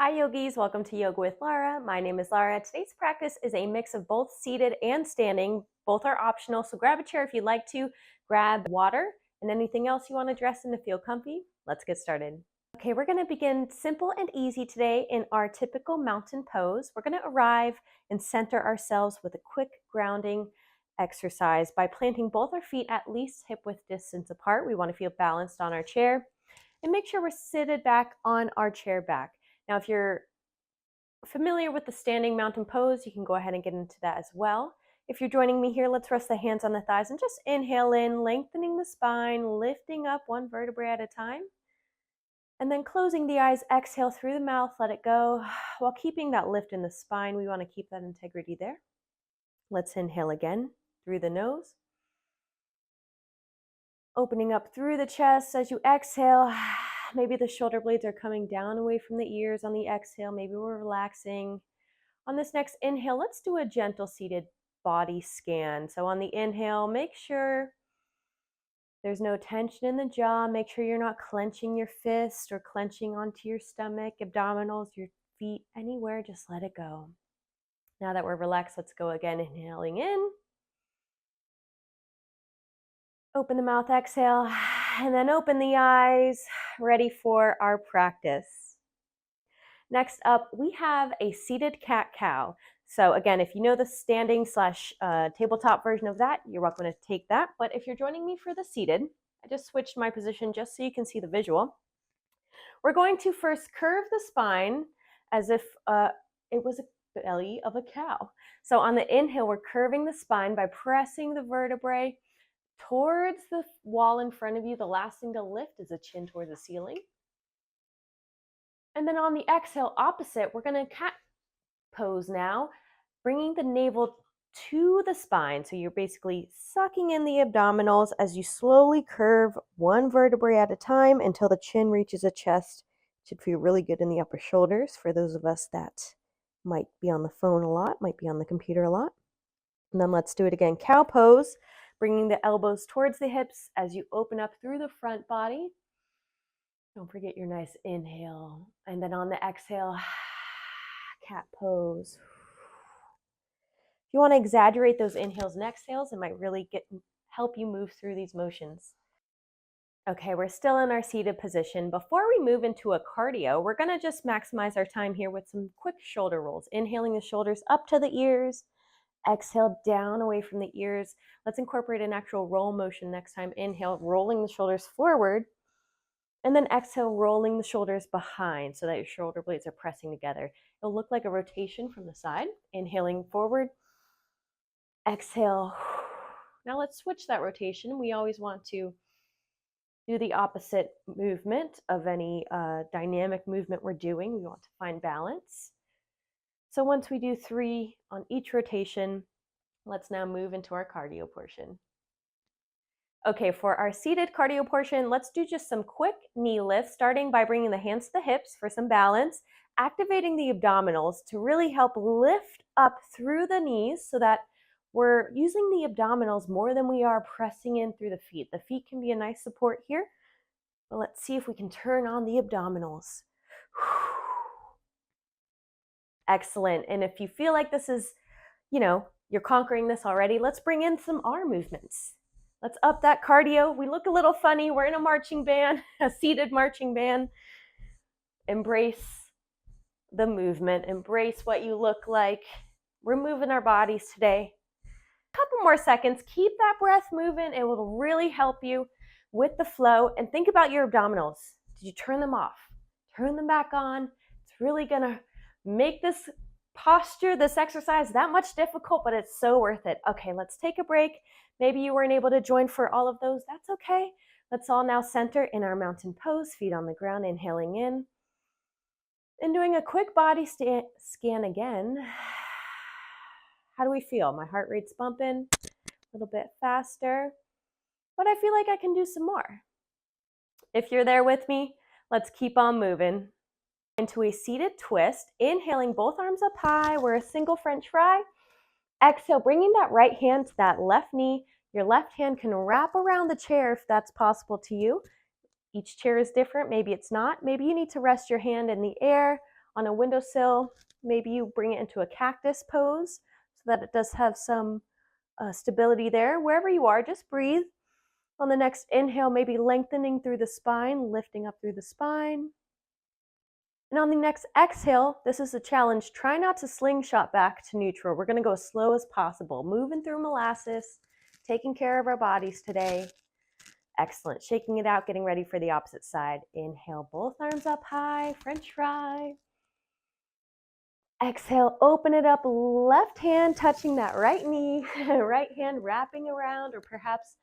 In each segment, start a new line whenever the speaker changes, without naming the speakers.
Hi yogis, welcome to Yoga with Lara. My name is Lara. Today's practice is a mix of both seated and standing. Both are optional, so grab a chair if you'd like to, grab water and anything else you want to dress in to feel comfy. Let's get started. Okay, we're going to begin simple and easy today in our typical mountain pose. We're going to arrive and center ourselves with a quick grounding exercise by planting both our feet at least hip-width distance apart. We want to feel balanced on our chair and make sure we're seated back on our chair back. Now, if you're familiar with the standing mountain pose, you can go ahead and get into that as well. If you're joining me here, let's rest the hands on the thighs and just inhale in, lengthening the spine, lifting up one vertebrae at a time. And then closing the eyes, exhale through the mouth, let it go. While keeping that lift in the spine, we want to keep that integrity there. Let's inhale again through the nose. Opening up through the chest as you exhale. Maybe the shoulder blades are coming down away from the ears on the exhale. Maybe we're relaxing. On this next inhale, let's do a gentle seated body scan. So on the inhale, make sure there's no tension in the jaw. Make sure you're not clenching your fist or clenching onto your stomach, abdominals, your feet, anywhere. Just let it go. Now that we're relaxed, let's go again. Inhaling in. Open the mouth, exhale, and then open the eyes, ready for our practice. Next up, we have a seated cat-cow. So again, if you know the standing / tabletop version of that, you're welcome to take that. But if you're joining me for the seated, I just switched my position just so you can see the visual. We're going to first curve the spine as if it was a belly of a cow. So on the inhale, we're curving the spine by pressing the vertebrae towards the wall in front of you. The last thing to lift is the chin towards the ceiling. And then on the exhale, opposite, we're going to cat pose now, bringing the navel to the spine. So you're basically sucking in the abdominals as you slowly curve one vertebrae at a time until the chin reaches the chest. It should feel really good in the upper shoulders for those of us that might be on the phone a lot, might be on the computer a lot. And then let's do it again. Cow pose, bringing the elbows towards the hips as you open up through the front body. Don't forget your nice inhale. And then on the exhale, cat pose. If you want to exaggerate those inhales and exhales, it might really help you move through these motions. Okay, we're still in our seated position. Before we move into a cardio, we're going to just maximize our time here with some quick shoulder rolls. Inhaling the shoulders up to the ears. Exhale down away from the ears. Let's incorporate an actual roll motion next time. Inhale, rolling the shoulders forward. And then exhale, rolling the shoulders behind so that your shoulder blades are pressing together. It'll look like a rotation from the side. Inhaling forward. Exhale. Now let's switch that rotation. We always want to do the opposite movement of any dynamic movement we're doing. We want to find balance. So once we do 3 on each rotation, let's now move into our cardio portion. Okay, for our seated cardio portion, let's do just some quick knee lifts, starting by bringing the hands to the hips for some balance, activating the abdominals to really help lift up through the knees so that we're using the abdominals more than we are pressing in through the feet. The feet can be a nice support here, but let's see if we can turn on the abdominals. Excellent. And if you feel like this is, you're conquering this already, let's bring in some arm movements. Let's up that cardio. We look a little funny. We're in a marching band, a seated marching band. Embrace the movement. Embrace what you look like. We're moving our bodies today. A couple more seconds. Keep that breath moving. It will really help you with the flow. And think about your abdominals. Did you turn them off? Turn them back on. It's really going to make this posture, this exercise that much difficult, but it's so worth it. Okay, let's take a break. Maybe you weren't able to join for all of those. That's okay. Let's all now center in our mountain pose, feet on the ground, inhaling in. And doing a quick body scan again. How do we feel? My heart rate's bumping a little bit faster, but I feel like I can do some more. If you're there with me, let's keep on moving. Into a seated twist, inhaling both arms up high. We're a single French fry. Exhale, bringing that right hand to that left knee. Your left hand can wrap around the chair if that's possible to you. Each chair is different. Maybe it's not. Maybe you need to rest your hand in the air On a windowsill, maybe you bring it into a cactus pose so that it does have some stability there. Wherever you are, just breathe. On the next inhale, maybe lengthening through the spine, lifting up through the spine. And on the next exhale, this is a challenge. Try not to slingshot back to neutral. We're going to go as slow as possible, moving through molasses, taking care of our bodies today. Excellent. Shaking it out, getting ready for the opposite side. Inhale, both arms up high, French fry. Exhale, open it up, left hand touching that right knee, right hand wrapping around, or perhaps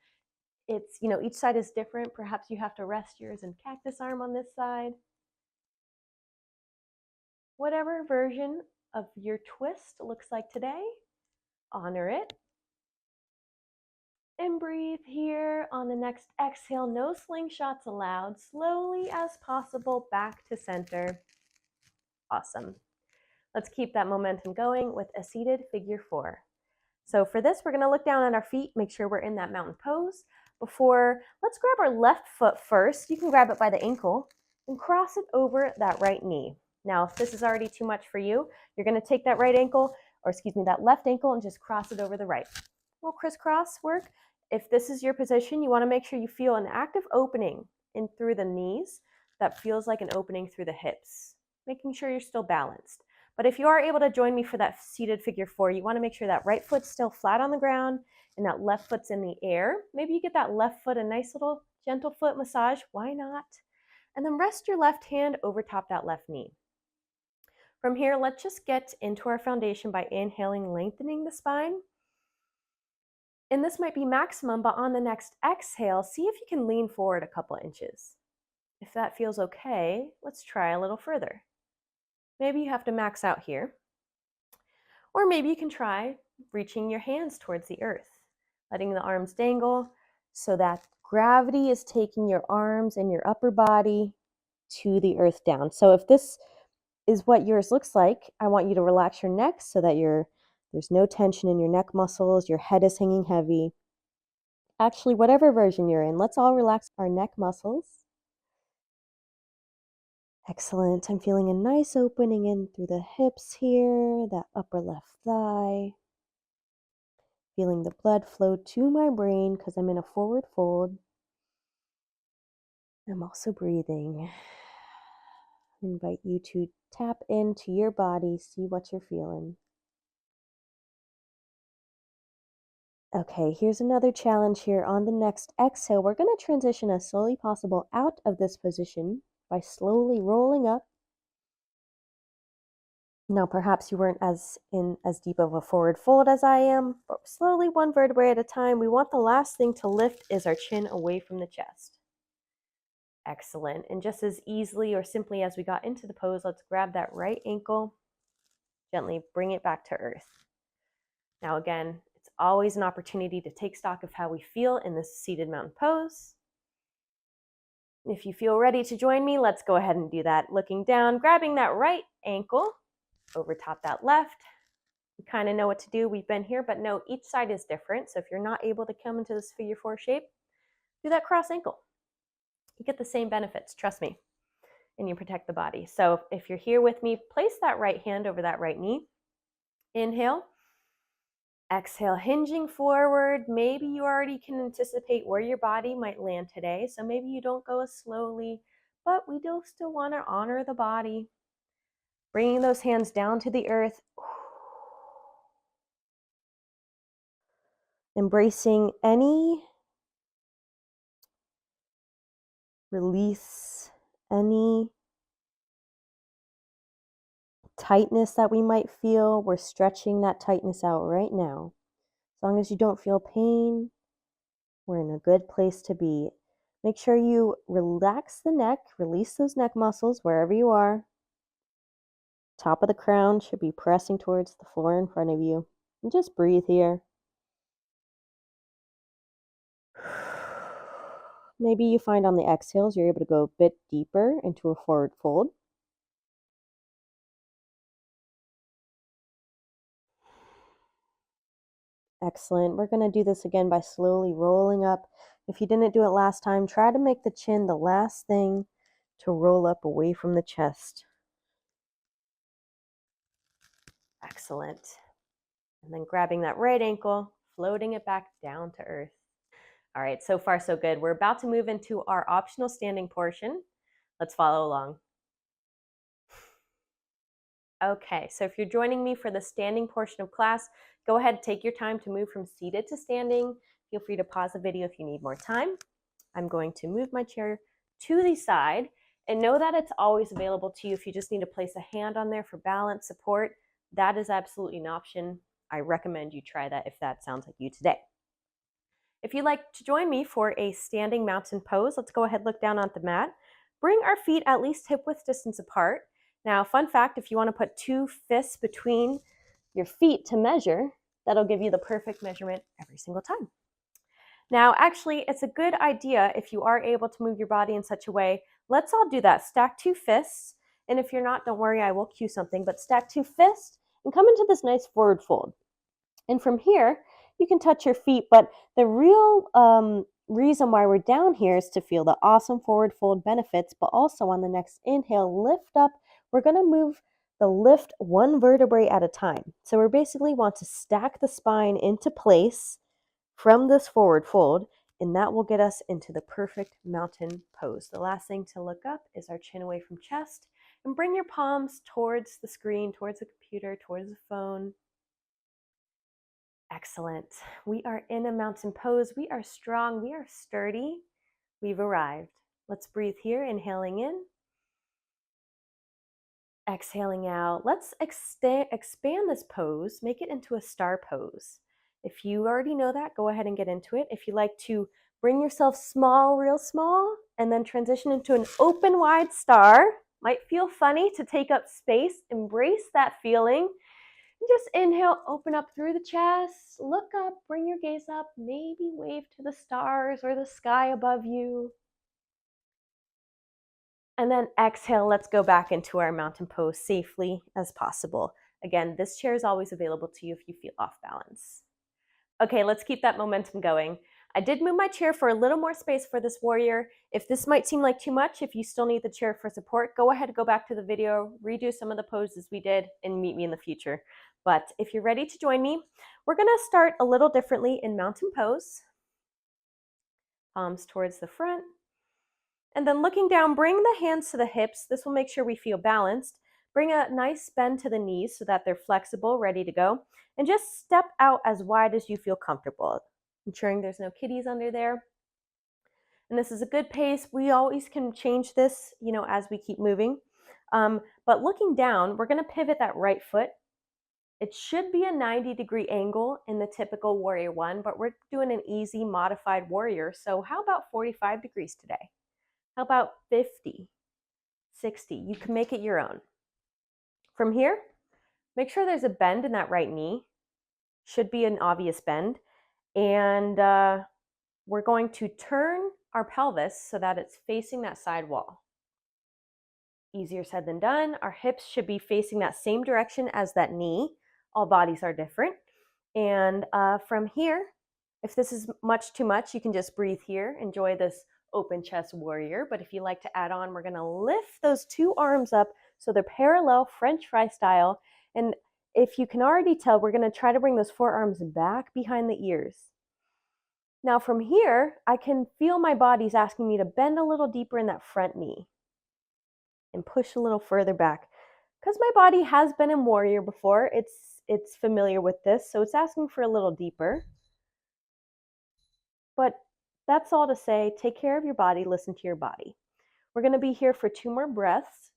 it's, each side is different. Perhaps you have to rest yours in cactus arm on this side. Whatever version of your twist looks like today, honor it. And breathe here. On the next exhale, no slingshots allowed. Slowly as possible, back to center. Awesome. Let's keep that momentum going with a seated figure 4. So for this, we're going to look down at our feet, make sure we're in that mountain pose. Let's grab our left foot first. You can grab it by the ankle and cross it over that right knee. Now, if this is already too much for you, you're going to take that that left ankle and just cross it over the right. A little crisscross work. If this is your position, you want to make sure you feel an active opening in through the knees that feels like an opening through the hips, making sure you're still balanced. But if you are able to join me for that seated figure 4, you want to make sure that right foot's still flat on the ground and that left foot's in the air. Maybe you get that left foot a nice little gentle foot massage. Why not? And then rest your left hand over top that left knee. From here, let's just get into our foundation by inhaling, lengthening the spine. And this might be maximum, but on the next exhale, see if you can lean forward a couple inches. If that feels okay, let's try a little further. Maybe you have to max out here. Or maybe you can try reaching your hands towards the earth, letting the arms dangle so that gravity is taking your arms and your upper body to the earth down. So if this is what yours looks like, I want you to relax your neck so that there's no tension in your neck muscles, your head is hanging heavy. Actually, whatever version you're in, let's all relax our neck muscles. Excellent. I'm feeling a nice opening in through the hips here, that upper left thigh. Feeling the blood flow to my brain because I'm in a forward fold. I'm also breathing. I invite you to tap into your body, see what you're feeling. Okay, here's another challenge here. On the next exhale, we're going to transition as slowly possible out of this position by slowly rolling up. Now, perhaps you weren't as deep of a forward fold as I am, but slowly, one vertebrae at a time. We want the last thing to lift is our chin away from the chest. Excellent. And just as easily or simply as we got into the pose, let's grab that right ankle, gently bring it back to earth. Now again, it's always an opportunity to take stock of how we feel in this seated mountain pose. If you feel ready to join me, let's go ahead and do that. Looking down, grabbing that right ankle over top that left. You kind of know what to do. We've been here, but no, each side is different. So if you're not able to come into this figure 4 shape, do that cross ankle. You get the same benefits, trust me, and you protect the body. So if you're here with me, place that right hand over that right knee. Inhale. Exhale, hinging forward. Maybe you already can anticipate where your body might land today. So maybe you don't go as slowly, but we do still want to honor the body. Bringing those hands down to the earth. Embracing any release, any tightness that we might feel. We're stretching that tightness out right now. As long as you don't feel pain, we're in a good place to be. Make sure you relax the neck, release those neck muscles wherever you are. Top of the crown should be pressing towards the floor in front of you. And just breathe here. Maybe you find on the exhales you're able to go a bit deeper into a forward fold. Excellent. We're going to do this again by slowly rolling up. If you didn't do it last time, try to make the chin the last thing to roll up away from the chest. Excellent. And then grabbing that right ankle, floating it back down to earth. All right, so far so good. We're about to move into our optional standing portion. Let's follow along. Okay, so if you're joining me for the standing portion of class, go ahead, take your time to move from seated to standing. Feel free to pause the video if you need more time. I'm going to move my chair to the side and know that it's always available to you if you just need to place a hand on there for balance support. That is absolutely an option. I recommend you try that if that sounds like you today. If you'd like to join me for a standing mountain pose, let's go ahead, look down on the mat. Bring our feet at least hip-width distance apart. Now, fun fact, if you want to put 2 fists between your feet to measure, that'll give you the perfect measurement every single time. Now, actually, it's a good idea if you are able to move your body in such a way. Let's all do that. Stack 2 fists. And if you're not, don't worry, I will cue something. But stack 2 fists and come into this nice forward fold. And from here, you can touch your feet. But the real reason why we're down here is to feel the awesome forward fold benefits. But also on the next inhale, lift up. We're going to move the lift 1 vertebrae at a time. So we basically want to stack the spine into place from this forward fold, and that will get us into the perfect mountain pose. The last thing to look up is our chin away from chest, and bring your palms towards the screen, towards the computer, towards the phone. Excellent. We are in a mountain pose. We are strong. We are sturdy. We've arrived. Let's breathe here, inhaling in. Exhaling out. Let's expand this pose, make it into a star pose. If you already know that, go ahead and get into it. If you like to bring yourself small, real small, and then transition into an open wide star, might feel funny to take up space, embrace that feeling. Just inhale, open up through the chest, look up, bring your gaze up, maybe wave to the stars or the sky above you. And then exhale, let's go back into our mountain pose safely as possible. Again, this chair is always available to you if you feel off balance. Okay, let's keep that momentum going. I did move my chair for a little more space for this warrior. If this might seem like too much, if you still need the chair for support, go ahead and go back to the video, redo some of the poses we did, and meet me in the future. But if you're ready to join me, we're gonna start a little differently in mountain pose. Palms towards the front. And then looking down, bring the hands to the hips. This will make sure we feel balanced. Bring a nice bend to the knees so that they're flexible, ready to go. And just step out as wide as you feel comfortable, ensuring there's no kitties under there. And this is a good pace. We always can change this, as we keep moving. But looking down, we're gonna pivot that right foot. It should be a 90-degree angle in the typical warrior 1, but we're doing an easy modified warrior. So how about 45 degrees today? How about 50, 60? You can make it your own. From here, make sure there's a bend in that right knee. Should be an obvious bend. And we're going to turn our pelvis so that it's facing that side wall. Easier said than done. Our hips should be facing that same direction as that knee. All bodies are different. And from here, if this is much too much, you can just breathe here. Enjoy this open chest warrior. But if you like to add on, we're going to lift those 2 arms up so they're parallel, French fry style. And if you can already tell, we're going to try to bring those forearms back behind the ears. Now from here, I can feel my body's asking me to bend a little deeper in that front knee and push a little further back. Because my body has been in warrior before, it's familiar with this, so it's asking for a little deeper. But that's all to say, take care of your body, listen to your body. We're going to be here for 2 more breaths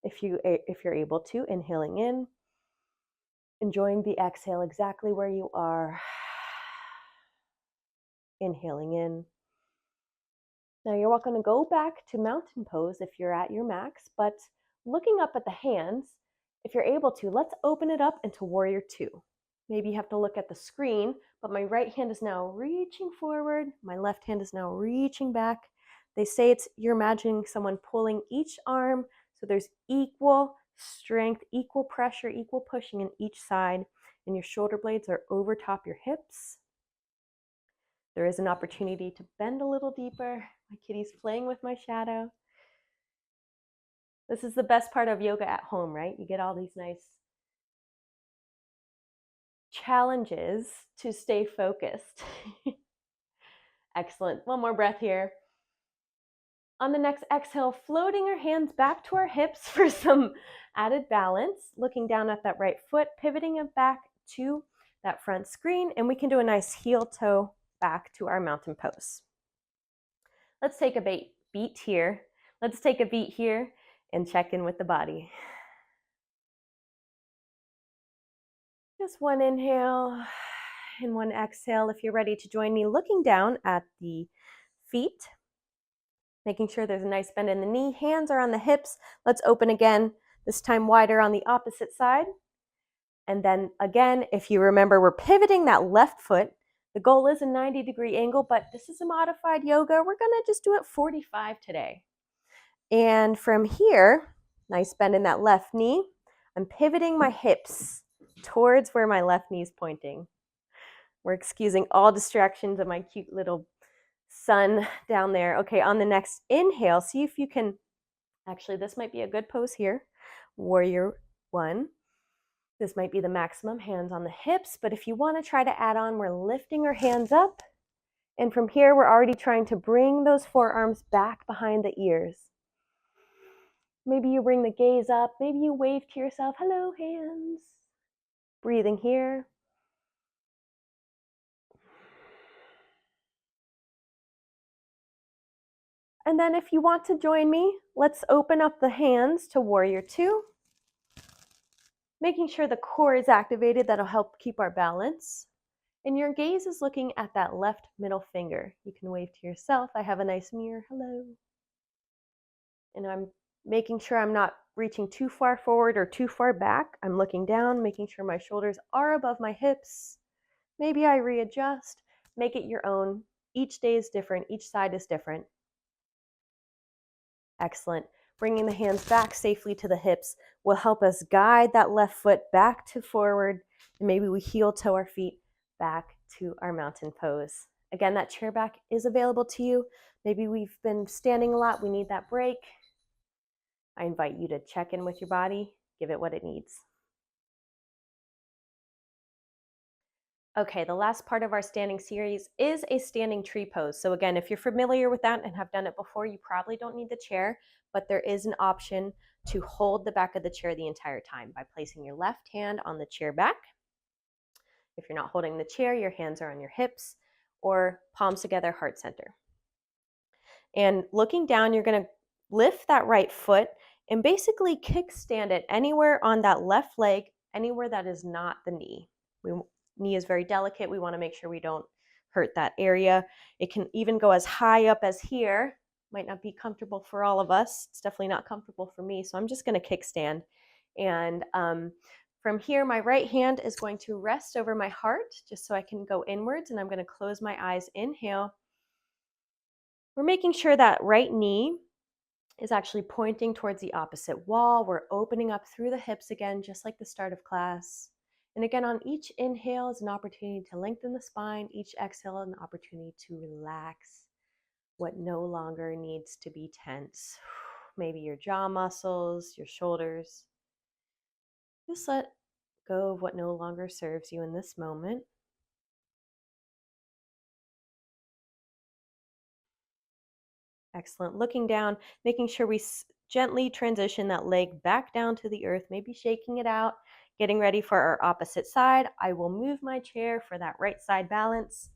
if you're able to. Inhaling in, enjoying the exhale exactly where you are. Inhaling in. Now you're welcome to go back to mountain pose if you're at your max, but looking up at the hands, if you're able to, let's open it up into warrior 2. Maybe you have to look at the screen, but my right hand is now reaching forward. My left hand is now reaching back. They say you're imagining someone pulling each arm, so there's equal strength, equal pressure, equal pushing in each side, and your shoulder blades are over top your hips. There is an opportunity to bend a little deeper. My kitty's playing with my shadow. This is the best part of yoga at home, right? You get all these nice challenges to stay focused. Excellent. One more breath here. On the next exhale, floating our hands back to our hips for some added balance, looking down at that right foot, pivoting it back to that front screen, and we can do a nice heel toe back to our mountain pose. Let's take a beat here. Let's take a beat here and check in with the body. Just one inhale and one exhale. If you're ready to join me, looking down at the feet, making sure there's a nice bend in the knee. Hands are on the hips. Let's open again, this time wider on the opposite side. And then again, if you remember, we're pivoting that left foot. The goal is a 90-degree angle, but this is a modified yoga. We're gonna just do it 45 today. And from here, nice bend in that left knee. I'm pivoting my hips towards where my left knee is pointing. We're excusing all distractions of my cute little son down there. Okay, on the next inhale, see if you can, actually this might be a good pose here. Warrior one. This might be the maximum, hands on the hips, but if you want to try to add on, we're lifting our hands up. And from here, we're already trying to bring those forearms back behind the ears. Maybe you bring the gaze up, maybe you wave to yourself, hello hands. Breathing here. And then if you want to join me, let's open up the hands to warrior two. Making sure the core is activated, that'll help keep our balance. And your gaze is looking at that left middle finger. You can wave to yourself, I have a nice mirror, hello. And I'm making sure I'm not reaching too far forward or too far back. I'm looking down, making sure my shoulders are above my hips. Maybe I readjust, make it your own. Each day is different, each side is different. Excellent. Bringing the hands back safely to the hips will help us guide that left foot back to forward, and maybe we heel toe our feet back to our mountain pose. Again, that chair back is available to you. Maybe we've been standing a lot, we need that break. I invite you to check in with your body, give it what it needs. Okay, the last part of our standing series is a standing tree pose. So again, if you're familiar with that and have done it before, you probably don't need the chair, but there is an option to hold the back of the chair the entire time by placing your left hand on the chair back. If you're not holding the chair, your hands are on your hips or palms together, heart center. And looking down, you're gonna lift that right foot and basically kickstand it anywhere on that left leg, anywhere that is not the knee. Knee is very delicate. We want to make sure we don't hurt that area. It can even go as high up as here. Might not be comfortable for all of us. It's definitely not comfortable for me. So I'm just going to kickstand. And from here, my right hand is going to rest over my heart just so I can go inwards. And I'm going to close my eyes. Inhale. We're making sure that right knee is actually pointing towards the opposite wall. We're opening up through the hips again, just like the start of class. And again, on each inhale is an opportunity to lengthen the spine. Each exhale, an opportunity to relax what no longer needs to be tense. Maybe your jaw muscles, your shoulders. Just let go of what no longer serves you in this moment. Excellent. Looking down, making sure we gently transition that leg back down to the earth, maybe shaking it out. Getting ready for our opposite side. I will move my chair for that right side balance.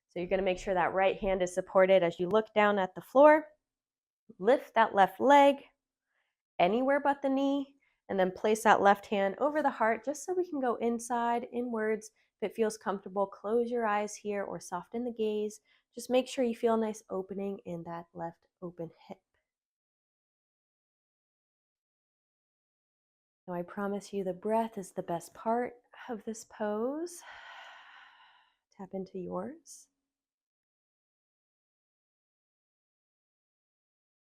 So you're going to make sure that right hand is supported as you look down at the floor. Lift that left leg anywhere but the knee, and then place that left hand over the heart just so we can go inside, inwards. If it feels comfortable, close your eyes here or soften the gaze. Just make sure you feel a nice opening in that left open hip. Now I promise you the breath is the best part of this pose. Tap into yours.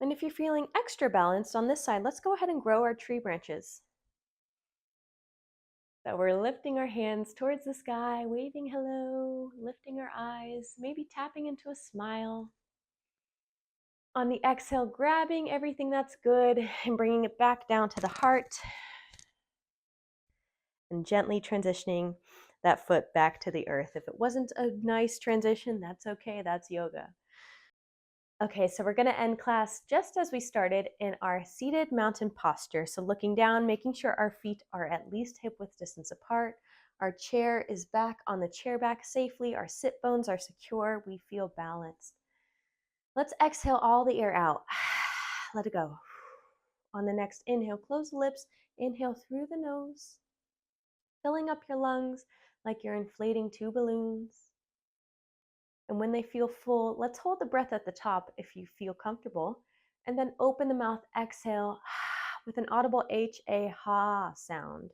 And if you're feeling extra balanced on this side, let's go ahead and grow our tree branches. So we're lifting our hands towards the sky, waving hello, lifting our eyes, maybe tapping into a smile. On the exhale, grabbing everything that's good and bringing it back down to the heart. And gently transitioning that foot back to the earth. If it wasn't a nice transition, that's okay. That's yoga. Okay, so we're going to end class just as we started in our seated mountain posture. So looking down, making sure our feet are at least hip width distance apart. Our chair is back on the chair back safely. Our sit bones are secure. We feel balanced. Let's exhale all the air out. Let it go. On the next inhale, close the lips. Inhale through the nose, filling up your lungs like you're inflating 2 balloons. And when they feel full, let's hold the breath at the top if you feel comfortable. And then open the mouth, exhale with an audible H-A ha sound.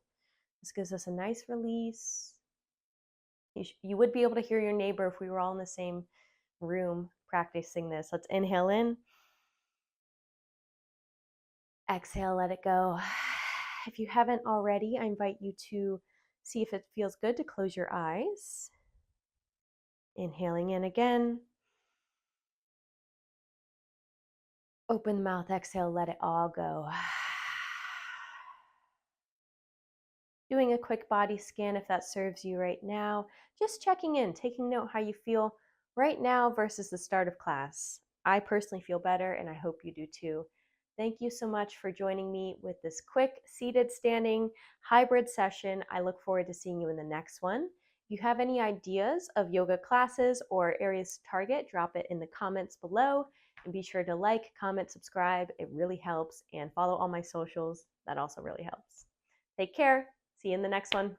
This gives us a nice release. You would be able to hear your neighbor if we were all in the same room practicing this. Let's inhale in. Exhale, let it go. If you haven't already, I invite you to see if it feels good to close your eyes. Inhaling in again. Open the mouth, exhale, let it all go. Doing a quick body scan if that serves you right now. Just checking in, taking note how you feel right now versus the start of class. I personally feel better, and I hope you do too. Thank you so much for joining me with this quick seated standing hybrid session. I look forward to seeing you in the next one. If you have any ideas of yoga classes or areas to target, drop it in the comments below. And be sure to like, comment, subscribe. It really helps. And follow all my socials. That also really helps. Take care. See you in the next one.